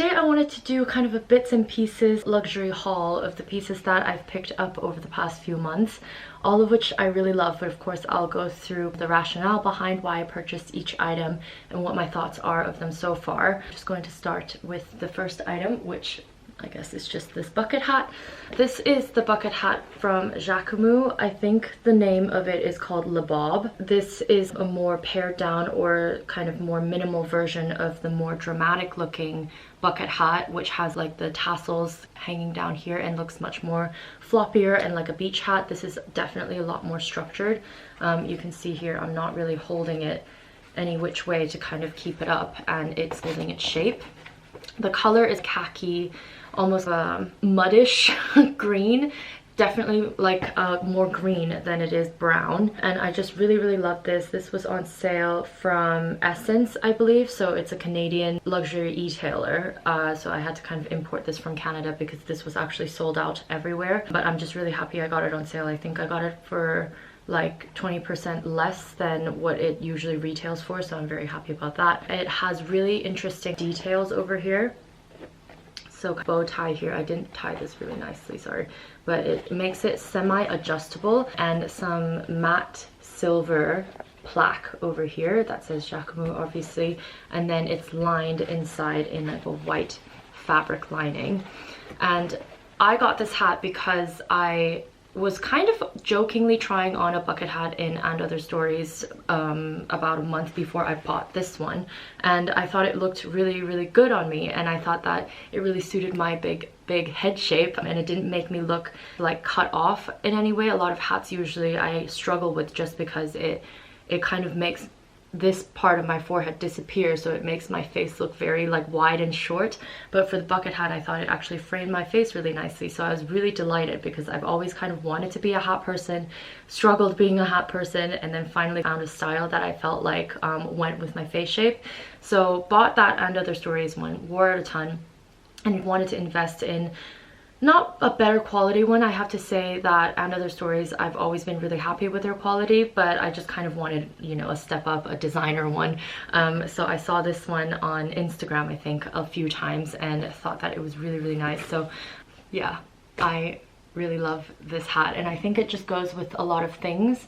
Today I wanted to do kind of a bits and pieces luxury haul of the pieces that I've picked up over the past few months, all of which I really love, but of course I'll go through the rationale behind why I purchased each item and what my thoughts are of them so far. I'm just going to start with the first item, which I guess it's just this bucket hat. This is the bucket hat from Jacquemus. I think the name of it is called Le Bob. This is a more pared down or kind of more minimal version of the more dramatic looking bucket hat, which has like the tassels hanging down here and looks much more floppier and like a beach hat. This is definitely a lot more structured. You can see here I'm not really holding it any which way to kind of keep it up, and it's holding its shape. The color is khaki, almost a muddish green, definitely like more green than it is brown, and I just really love this. This was on sale from Essence, I believe, so it's a Canadian luxury e-tailer, so I had to kind of import this from Canada because this was actually sold out everywhere, but I'm just really happy I got it on sale. I think I got it for like 20% less than what it usually retails for, so I'm very happy about that. It has really interesting details over here. So bow tie here, I didn't tie this really nicely, sorry, but it makes it semi-adjustable, and some matte silver plaque over here that says Jacquemus obviously, and then it's lined inside in like a white fabric lining. And I got this hat because I was kind of jokingly trying on a bucket hat in And Other Stories about a month before I bought this one, and I thought it looked really good on me, and I thought that it really suited my big head shape, and it didn't make me look like cut off in any way. A lot of hats usually I struggle with just because it kind of makes this part of my forehead disappear, so it makes my face look very like wide and short. But for the bucket hat, I thought it actually framed my face really nicely, so I was really delighted because I've always kind of wanted to be a hat person, struggled being a hat person, and then finally found a style that I felt like went with my face shape. So bought that And Other Stories one, wore it a ton, and wanted to invest in not a better quality one. I have to say that And Other Stories, I've always been really happy with their quality, but I just kind of wanted, you know, a step up, a designer one. So I saw this one on Instagram, I think, a few times, and thought that it was really nice. So yeah, I really love this hat, and I think it just goes with a lot of things,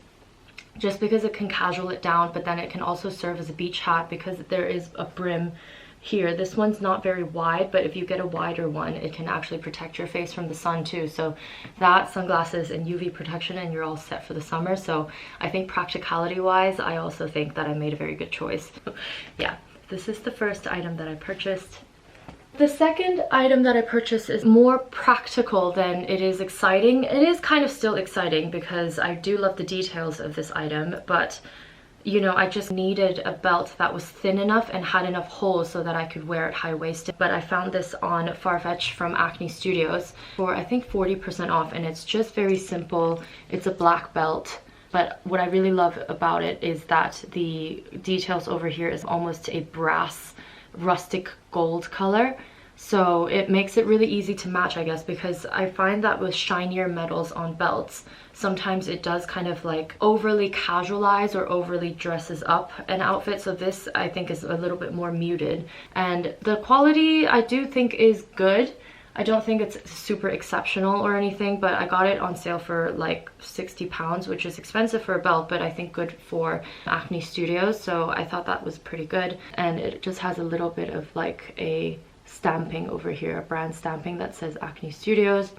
just because it can casual it down, but then it can also serve as a beach hat because there is a brim here. This one's not very wide, but if you get a wider one, it can actually protect your face from the sun too. So that, sunglasses, and UV protection, and you're all set for the summer. So I think practicality wise, I also think that I made a very good choice. Yeah, this is the first item that I purchased. The second item that I purchased is more practical than it is exciting. It is kind of still exciting because I do love the details of this item, but you know, I just needed a belt that was thin enough and had enough holes so that I could wear it high-waisted. But I found this on Farfetch from Acne Studios for I think 40% off, and it's just very simple. It's a black belt, but what I really love about it is that the details over here is almost a brass rustic gold color. So it makes it really easy to match, I guess, because I find that with shinier metals on belts, sometimes it does kind of like overly casualize or overly dresses up an outfit. So this, I think, is a little bit more muted, and the quality I do think is good. I don't think it's super exceptional or anything, but I got it on sale for like £60, which is expensive for a belt, but I think good for Acne Studios. So I thought that was pretty good, and it just has a little bit of like a stamping over here, a brand stamping that says Acne Studios,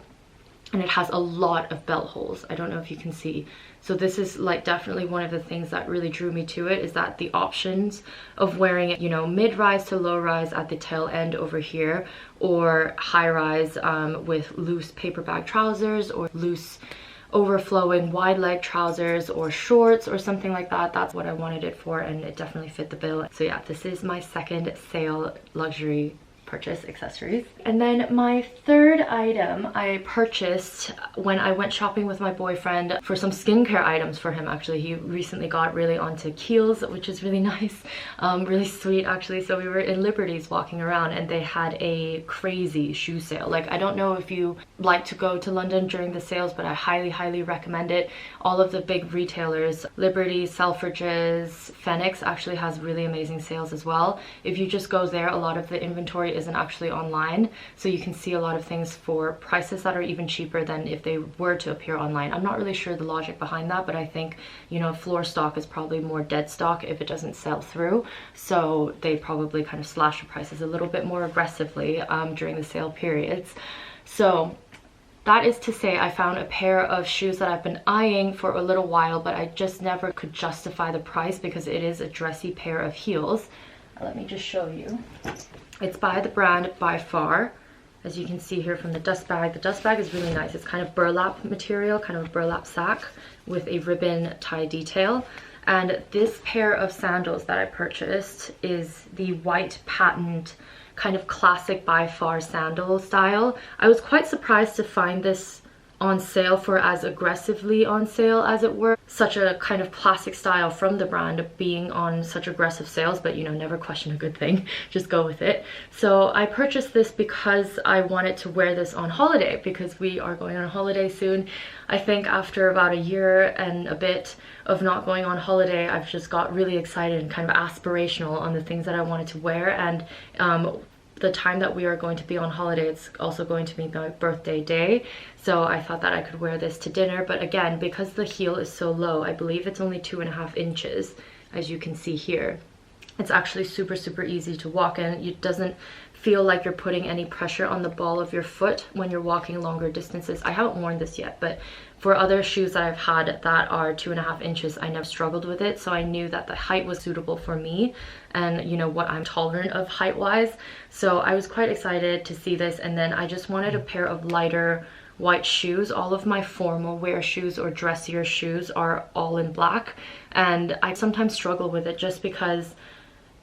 and it has a lot of belt holes. I don't know if you can see. So this is like definitely one of the things that really drew me to it, is that the options of wearing it, you know, mid-rise to low-rise at the tail end over here, or high-rise with loose paper bag trousers, or loose overflowing wide leg trousers, or shorts, or something like that. That's what I wanted it for, and it definitely fit the bill. So yeah, this is my second sale luxury purchase, accessories. And then my third item I purchased when I went shopping with my boyfriend for some skincare items for him. Actually, he recently got really onto Kiehl's, which is really nice, really sweet actually. So we were in Liberty's walking around, and they had a crazy shoe sale. Like, I don't know if you like to go to London during the sales, but I highly recommend it. All of the big retailers, Liberty, Selfridges, Phoenix actually has really amazing sales as well. If you just go there, a lot of the inventory is isn't actually online, so you can see a lot of things for prices that are even cheaper than if they were to appear online. I'm not really sure the logic behind that, but I think, you know, floor stock is probably more dead stock if it doesn't sell through, so they probably kind of slash the prices a little bit more aggressively during the sale periods. So that is to say, I found a pair of shoes that I've been eyeing for a little while, but I just never could justify the price because it is a dressy pair of heels. Let me just show you. It's by the brand ByFar. As you can see here from the dust bag is really nice. It's kind of burlap material, kind of a burlap sack with a ribbon tie detail. And this pair of sandals that I purchased is the white patent kind of classic ByFar sandal style. I was quite surprised to find this on sale for as aggressively on sale as it were. Such a kind of classic style from the brand being on such aggressive sales, but you know, never question a good thing, just go with it. So I purchased this because I wanted to wear this on holiday, because we are going on holiday soon. I think after about a year and a bit of not going on holiday, I've just got really excited and kind of aspirational on the things that I wanted to wear. And the time that we are going to be on holiday, it's also going to be my birthday day, so I thought that I could wear this to dinner. But again, because the heel is so low, I believe it's only 2.5 inches, as you can see here, it's actually super easy to walk in. It doesn't feel like you're putting any pressure on the ball of your foot when you're walking longer distances. I haven't worn this yet, but for other shoes that I've had that are 2.5 inches, I never struggled with it. So I knew that the height was suitable for me and you know what I'm tolerant of height wise. So I was quite excited to see this. And then I just wanted a pair of lighter white shoes. All of my formal wear shoes or dressier shoes are all in black, and I sometimes struggle with it just because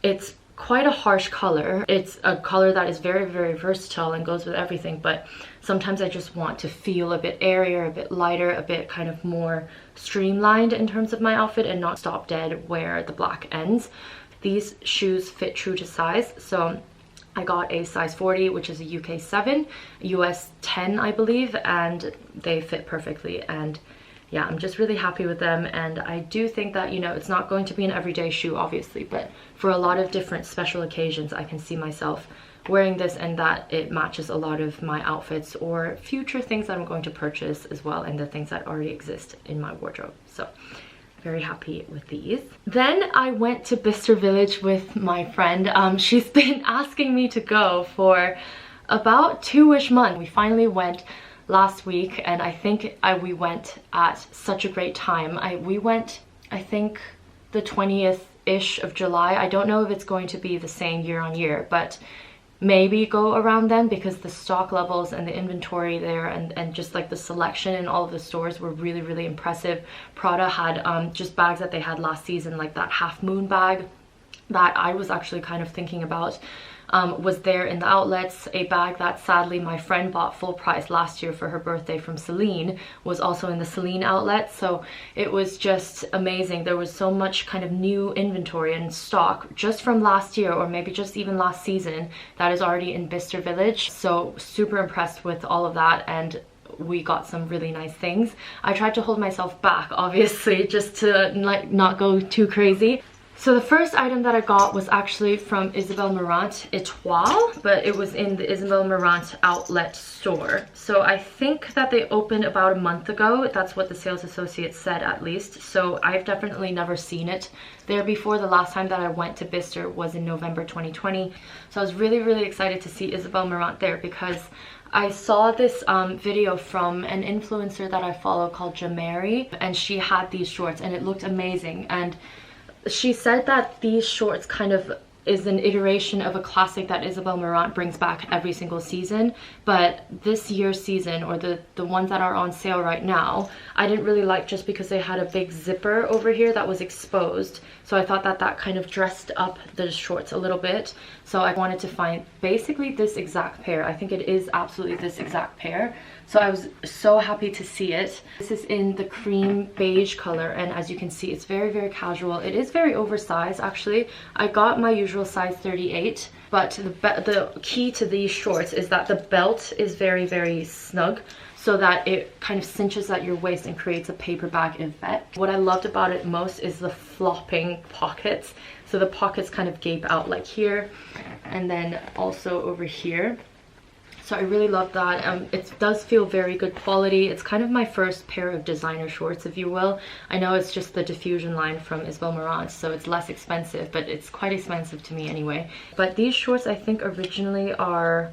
it's quite a harsh color. It's a color that is very versatile and goes with everything, but sometimes I just want to feel a bit airier, a bit lighter, a bit kind of more streamlined in terms of my outfit and not stop dead where the black ends. These shoes fit true to size, so I got a size 40, which is a UK 7, US 10 I believe, and they fit perfectly. And yeah, I'm just really happy with them. And I do think that, you know, it's not going to be an everyday shoe obviously, but for a lot of different special occasions I can see myself wearing this, and that it matches a lot of my outfits or future things that I'm going to purchase as well, and the things that already exist in my wardrobe. So very happy with these. Then I went to Bicester Village with my friend. She's been asking me to go for about 2-ish months. We finally went last week, and I think we went at such a great time. We went, I think, the 20th-ish of July. I don't know if it's going to be the same year on year, but maybe go around then, because the stock levels and the inventory there and just like the selection in all of the stores were really impressive. Prada had just bags that they had last season, like that Half Moon bag that I was actually kind of thinking about, was there in the outlets. A bag that sadly my friend bought full price last year for her birthday from Celine was also in the Celine outlet. So it was just amazing. There was so much kind of new inventory and stock just from last year, or maybe just even last season, that is already in Bicester Village. So super impressed with all of that, and we got some really nice things. I tried to hold myself back obviously just to like not go too crazy. So the first item that I got was actually from Isabel Marant Etoile, but it was in the Isabel Marant outlet store. So I think that they opened about a month ago. That's what the sales associate said, at least. So I've definitely never seen it there before. The last time that I went to Bicester was in November 2020. So I was really excited to see Isabel Marant there, because I saw this video from an influencer that I follow called Jacquemus, and she had these shorts and it looked amazing. And she said that these shorts kind of is an iteration of a classic that Isabel Marant brings back every single season, but this year's season, or the ones that are on sale right now, I didn't really like, just because they had a big zipper over here that was exposed. So I thought that that kind of dressed up the shorts a little bit. So I wanted to find basically this exact pair. I think it is absolutely this exact pair. So I was so happy to see it. This is in the cream beige color, and as you can see, it's very casual. It is very oversized actually. I got my usual size 38, but the key to these shorts is that the belt is very snug. so that it kind of cinches at your waist and creates a paperback effect. What I loved about it most is the flopping pockets. So the pockets kind of gape out like here, and then also over here. So I really love that. It does feel very good quality. It's kind of my first pair of designer shorts, if you will. I know it's just the diffusion line from Isabel Marant, so it's less expensive, but it's quite expensive to me anyway. But these shorts I think originally are,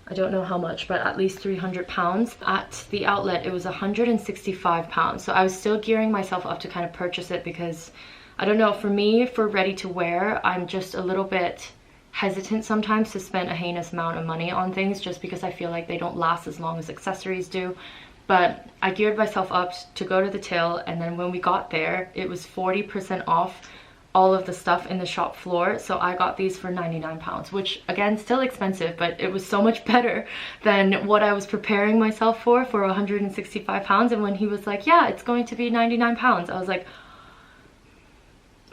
I don't know how much, but at least £300. At the outlet it was £165. So I was still gearing myself up to kind of purchase it because, I don't know, for me, for ready to wear, I'm just a little bit hesitant sometimes to spend a heinous amount of money on things just because I feel like they don't last as long as accessories do. But I geared myself up to go to the till, and then when we got there it was 40% off all of the stuff in the shop floor. So I got these for £99, which again, still expensive, but it was so much better than what I was preparing myself for £165. And when he was like, yeah, it's going to be £99, I was like,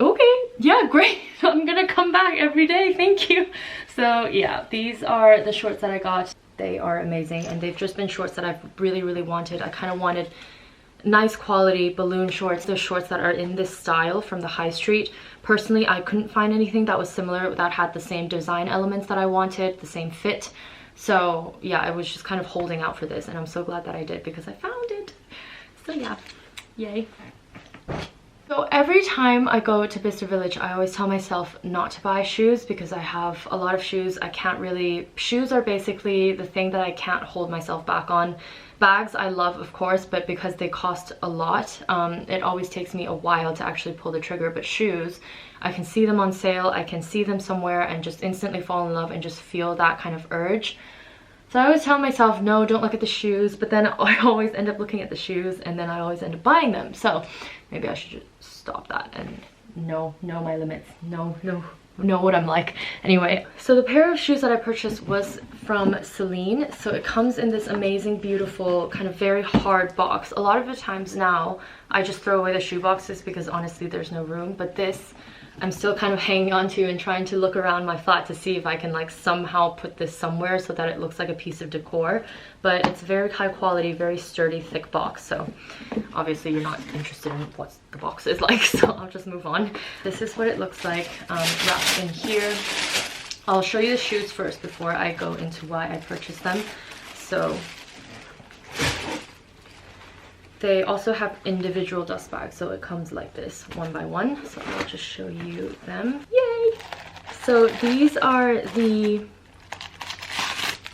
okay, yeah, great. I'm gonna come back every day, thank you. So yeah, these are the shorts that I got. They are amazing, and they've just been shorts that I've really wanted. I kind of wanted nice quality balloon shorts, the shorts that are in this style from the high street. Personally, I couldn't find anything that was similar, that had the same design elements that I wanted, the same fit. So yeah, I was just kind of holding out for this, and I'm so glad that I did because I found it. So yeah, yay. So every time I go to Bicester Village, I always tell myself not to buy shoes because I have a lot of shoes. I can't really, shoes are basically the thing that I can't hold myself back on. Bags I love, of course, but because they cost a lot, it always takes me a while to actually pull the trigger. But shoes, I can see them on sale, I can see them somewhere and just instantly fall in love and just feel that kind of urge. So I always tell myself, no, don't look at the shoes, but then I always end up looking at the shoes and then I always end up buying them. So maybe I should just stop that and know my limits, know what I'm like. Anyway, so the pair of shoes that I purchased was from Celine. So it comes in this amazing, beautiful, kind of very hard box. A lot of the times now, I just throw away the shoe boxes because honestly, there's no room. But this, I'm still kind of hanging on to and trying to look around my flat to see if I can like somehow put this somewhere so that it looks like a piece of decor. But it's very high quality, very sturdy, thick box. So obviously you're not interested in what the box is like, so I'll just move on. This is what it looks like wrapped in here. I'll show you the shoes first before I go into why I purchased them. So they also have individual dust bags, so it comes like this, one by one. So I'll just show you them. Yay! So these are the,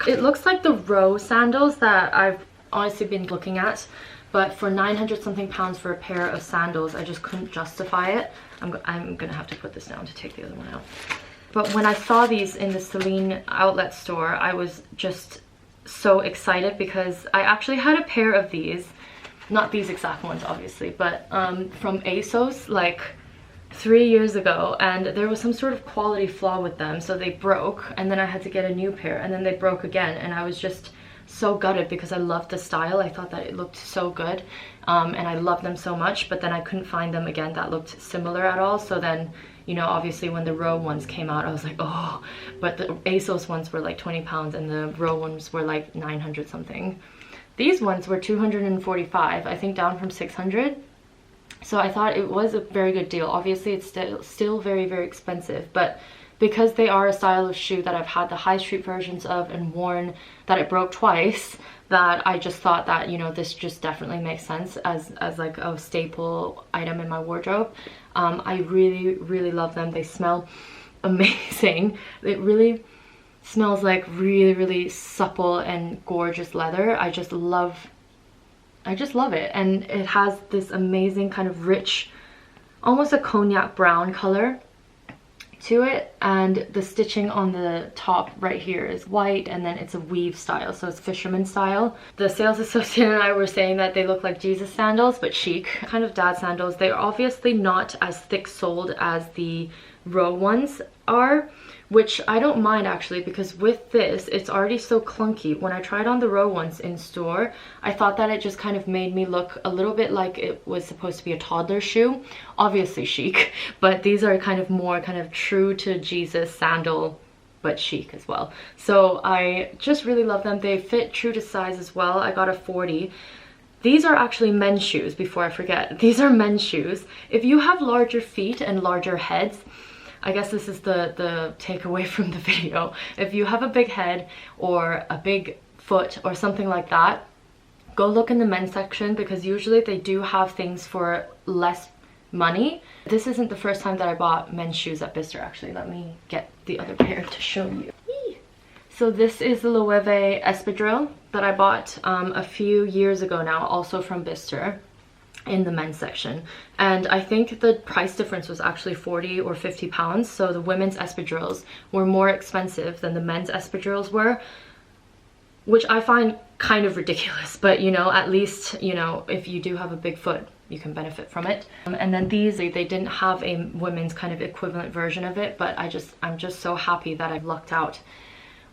it looks like the row sandals that I've honestly been looking at, but for 900 something pounds for a pair of sandals, I just couldn't justify it. I'm gonna have to put this down to take the other one out. But when I saw these in the Celine outlet store, I was just so excited because I actually had a pair of these. Not these exact ones, obviously, but from ASOS like 3 years ago, and there was some sort of quality flaw with them, so they broke, and then I had to get a new pair, and then they broke again, and I was just so gutted because I loved the style. I thought that it looked so good, and I loved them so much, but then I couldn't find them again that looked similar at all. So then, you know, obviously when the row ones came out, I was like, oh, but the ASOS ones were like 20 pounds and the row ones were like 900 something. These ones were 245, I think, down from 600. So I thought it was a very good deal. Obviously, it's still very expensive, but because they are a style of shoe that I've had the high street versions of and worn, that it broke twice, that I just thought that, you know, this just definitely makes sense as like a staple item in my wardrobe. I really love them. They smell amazing. It really smells like really supple and gorgeous leather. I just love it. And it has this amazing kind of rich, almost a cognac brown color to it, and the stitching on the top right here is white, and then it's a weave style, so it's fisherman style. The sales associate and I were saying that they look like Jesus sandals, but chic, kind of dad sandals. They're obviously not as thick soled as the row ones are, which I don't mind actually, because with this it's already so clunky. When I tried on the row ones in store, I thought that it just kind of made me look a little bit like it was supposed to be a toddler shoe. Obviously chic, but these are kind of more kind of true to Jesus sandal but chic as well. So I just really love them. They fit true to size as well. I got a 40. These are actually men's shoes, before I forget. These are men's shoes. If you have larger feet and larger heads, I guess this is the takeaway from the video. If you have a big head or a big foot or something like that, go look in the men's section, because usually they do have things for less money. This isn't the first time that I bought men's shoes at Bicester, actually. Let me get the other pair to show you. So this is the Loewe espadrille that I bought a few years ago now, also from Bicester, in the men's section. And I think the price difference was actually 40 or 50 pounds. So the women's espadrilles were more expensive than the men's espadrilles were, which I find kind of ridiculous, but you know, at least, you know, if you do have a big foot, you can benefit from it. And then these, they didn't have a women's kind of equivalent version of it, but I'm just so happy that I've lucked out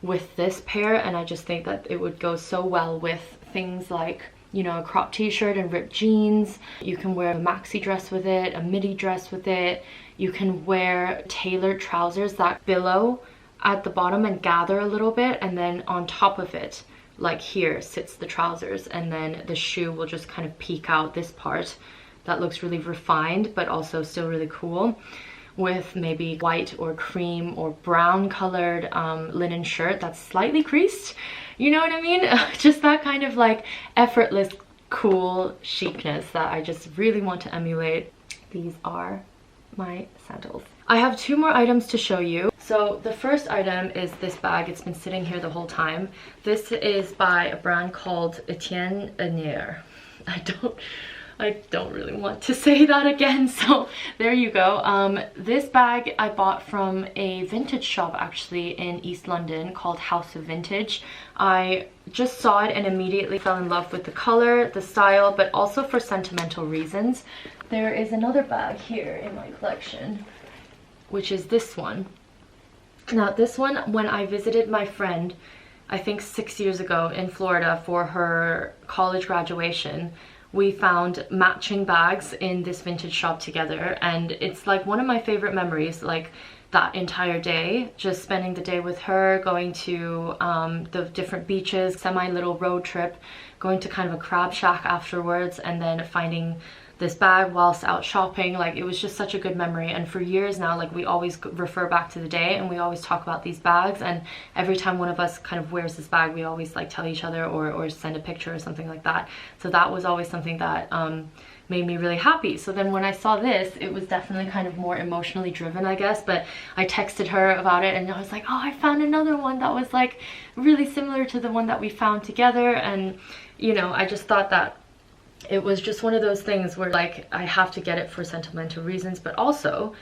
with this pair, and I just think that it would go so well with things like, you know, a crop t-shirt and ripped jeans. You can wear a maxi dress with it, a midi dress with it. You can wear tailored trousers that billow at the bottom and gather a little bit, and then on top of it, like here, sits the trousers, and then the shoe will just kind of peek out this part that looks really refined but also still really cool, with maybe white or cream or brown colored linen shirt that's slightly creased, you know what I mean? Just that kind of like effortless cool chicness that I just really want to emulate. These are my sandals. I have two more items to show you. So the first item is this bag. It's been sitting here the whole time. This is by a brand called Etienne Aigner. I don't really want to say that again, so there you go. This bag I bought from a vintage shop actually in East London called House of Vintage. I just saw it and immediately fell in love with the color, the style, but also for sentimental reasons. There is another bag here in my collection, which is this one. Now this one, when I visited my friend, I think 6 years ago in Florida for her college graduation, we found matching bags in this vintage shop together, and it's like one of my favorite memories, like that entire day, just spending the day with her, going to the different beaches, semi-little road trip, going to kind of a crab shack afterwards, and then finding this bag whilst out shopping. Like, it was just such a good memory, and for years now, like, we always refer back to the day and we always talk about these bags, and every time one of us kind of wears this bag, we always like tell each other or send a picture or something like that. So that was always something that made me really happy. So then when I saw this, it was definitely kind of more emotionally driven, I guess, but I texted her about it and I was like, oh, I found another one that was like really similar to the one that we found together. And you know, I just thought that it was just one of those things where like I have to get it for sentimental reasons, but also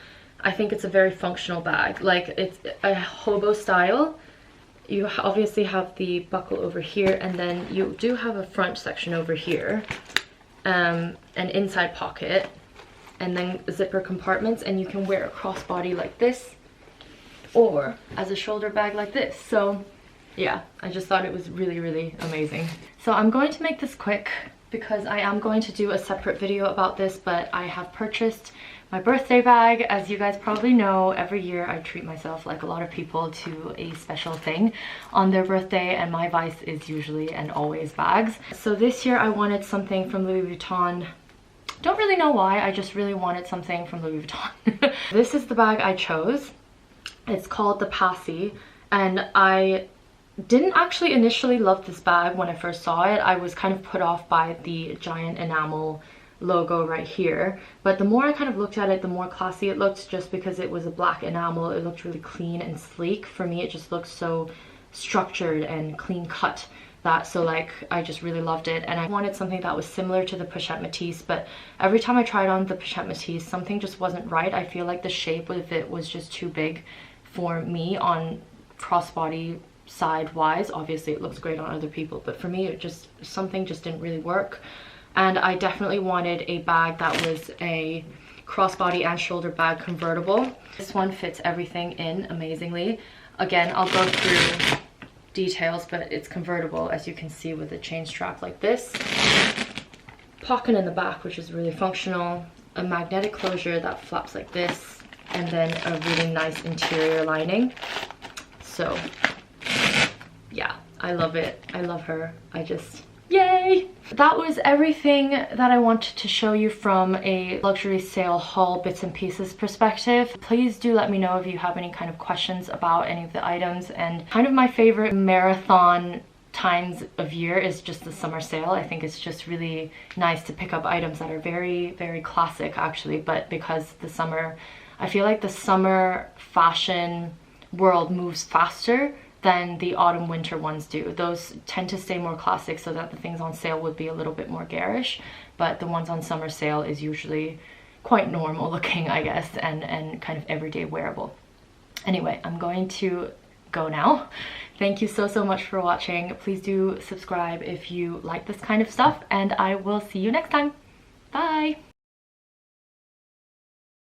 I think it's a very functional bag. Like, it's a hobo style. You obviously have the buckle over here, and then you do have a front section over here, an inside pocket, and then zipper compartments, and you can wear a crossbody like this or as a shoulder bag like this. So yeah, I just thought it was really, really amazing. So I'm going to make this quick because I am going to do a separate video about this, but I have purchased my birthday bag. As you guys probably know, every year I treat myself, like a lot of people, to a special thing on their birthday, and my vice is usually and always bags. So this year I wanted something from Louis Vuitton. Don't really know why, I just really wanted something from Louis Vuitton. This is the bag I chose. It's called the Passy, and I didn't actually initially love this bag when I first saw it. I was kind of put off by the giant enamel logo right here, but the more I kind of looked at it, the more classy it looked, just because it was a black enamel. It looked really clean and sleek. For me, it just looked so structured and clean cut, that so like I just really loved it. And I wanted something that was similar to the Pochette Métis, but every time I tried on the Pochette Métis, something just wasn't right. I feel like the shape of it was just too big for me on crossbody side wise. Obviously it looks great on other people, but for me it just, something just didn't really work. And I definitely wanted a bag that was a crossbody and shoulder bag convertible. This one fits everything in amazingly. Again, I'll go through details, but it's convertible, as you can see, with a chain strap like this, pocket in the back, which is really functional, a magnetic closure that flaps like this, and then a really nice interior lining. So yeah, I love it. I love her. I just, yay! That was everything that I wanted to show you from a luxury sale haul bits and pieces perspective. Please do let me know if you have any kind of questions about any of the items. And kind of my favorite marathon times of year is just the summer sale. I think it's just really nice to pick up items that are very, very classic actually, but because the summer, I feel like the summer fashion world moves faster than the autumn winter ones do. Those tend to stay more classic so that the things on sale would be a little bit more garish, but the ones on summer sale is usually quite normal looking, I guess, and kind of everyday wearable. Anyway, I'm going to go now. Thank you so much for watching. Please do subscribe if you like this kind of stuff, and I will see you next time. Bye!